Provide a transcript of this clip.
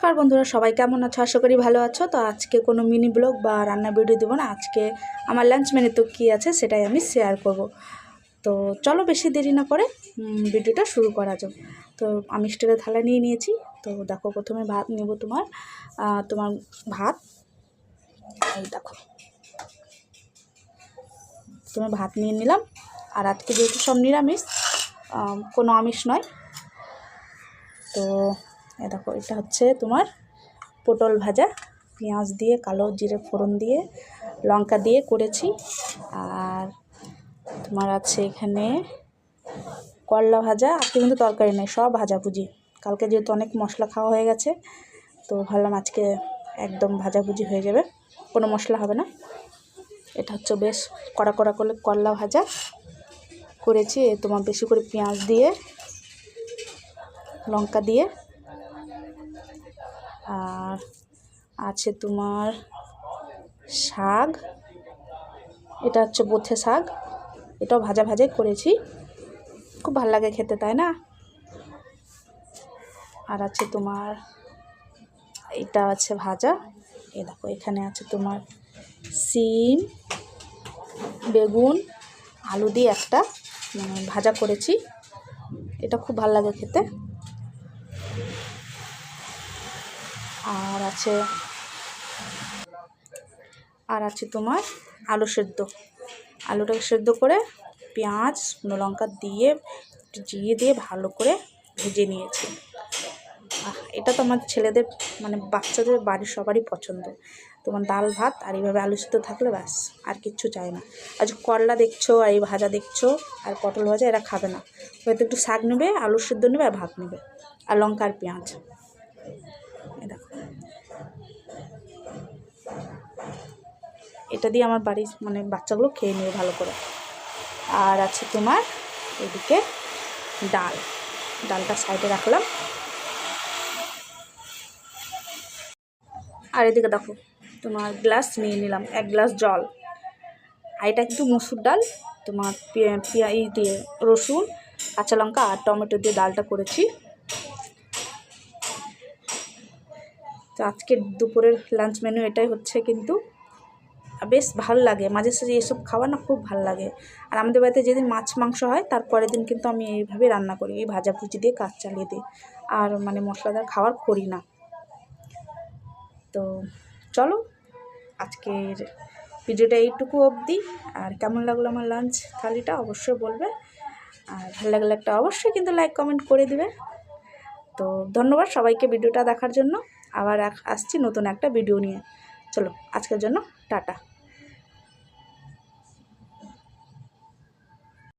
নমস্কার বন্ধুরা, সবাই কেমন আছো? আশা করি ভালো আছো। তো আজকে কোনো মিনি ব্লগ বা রান্না ভিডিও দেবো না। আজকে আমার লাঞ্চ মেনু তো কী আছে সেটাই আমি শেয়ার করব। তো চলো বেশি দেরি না করে ভিডিওটা শুরু করা যাক। তো আমি স্টিলের থালা নিয়ে নিয়েছি। তো দেখো, প্রথমে ভাত নেব। তোমার ভাত, এই দেখো, প্রথমে ভাত নিয়ে নিলাম। আর আজকে যেহেতু সব নিরামিষ, কোনো আমিষ নয়। তো দেখো, এটা হচ্ছে তোমার পটল ভাজা, পেঁয়াজ দিয়ে কালো জিরে ফোড়ন দিয়ে লঙ্কা দিয়ে করেছি। আর তোমার আছে এখানে করলা ভাজা। আজকে কিন্তু তরকারি নেই, সব ভাজাভুজি। কালকে যেহেতু অনেক মশলা খাওয়া হয়ে গেছে, তো ভাবলাম আজকে একদম ভাজাভুজি হয়ে যাবে, কোনো মশলা হবে না। এটা হচ্ছে বেশ কড়া কড়া করে করলা ভাজা করেছি, তোমার বেশি করে পেঁয়াজ দিয়ে লঙ্কা দিয়ে। আর আছে তোমার শাক, এটা হচ্ছে বোথে শাক, এটাও ভাজা ভাজাই করেছি, খুব ভালো লাগে খেতে, তাই না? আর আছে তোমার এটা আছে ভাজা। এই দেখো, এখানে আছে তোমার সিম, বেগুন, আলু দিয়ে একটা ভাজা করেছি, এটা খুব ভালো লাগে খেতে। আর আছে তোমার আলু সেদ্ধ। আলুটাকে সেদ্ধ করে পেঁয়াজ শুকনো লঙ্কা দিয়ে জিরে দিয়ে ভালো করে ভেজে নিয়েছি। এটা তো আমার ছেলেদের বাচ্চাদের বাড়ির সবারই পছন্দ। তোমার ডাল ভাত আর এইভাবে আলু সেদ্ধ থাকলে ব্যাস, আর কিচ্ছু চাই না। আজ করলা দেখছো আর এই ভাজা দেখছো আর পটল ভাজা, এরা খাবে না। হয়তো একটু শাক নেবে, আলু সেদ্ধ নেবে আর ভাত নেবে, আর লঙ্কা আর পেঁয়াজ। দেখো, এটা দিয়ে আমার বাড়ির বাচ্চাগুলো খেয়ে নেবে ভালো করে। আর আছে তোমার এদিকে ডালটা সাইডে রাখলাম। আর এদিকে দেখো, তোমার গ্লাস নিয়ে নিলাম, 1 গ্লাস জল। আর এটা কিন্তু মসুর ডাল, তোমার পেঁয়াজ দিয়ে রসুন কাঁচা লঙ্কা আর টমেটো দিয়ে ডালটা করেছি। তো আজকের দুপুরের লাঞ্চ মেনু এটাই হচ্ছে। কিন্তু বেশ ভালো লাগে, মাঝে সাঝে এসব খাওয়া না খুব ভালো লাগে। আর আমাদের বাড়িতে যেদিন মাছ মাংস হয় তার পরের দিন কিন্তু আমি এইভাবে রান্না করি, এই ভাজাভুজি দিয়ে কাজ চালিয়ে দিই। আর মশলাদার খাবার করি না। তো চলো, আজকের ভিডিওটা এইটুকু অবধি। আর কেমন লাগলো আমার লাঞ্চ থালিটা অবশ্যই বলবে। আর ভালো লাগলে একটা অবশ্যই কিন্তু লাইক কমেন্ট করে দেবে। তো ধন্যবাদ সবাইকে ভিডিওটা দেখার জন্য। আবার আসছি নতুন একটা ভিডিও নিয়ে। চলো, আজকের জন্য টাটা।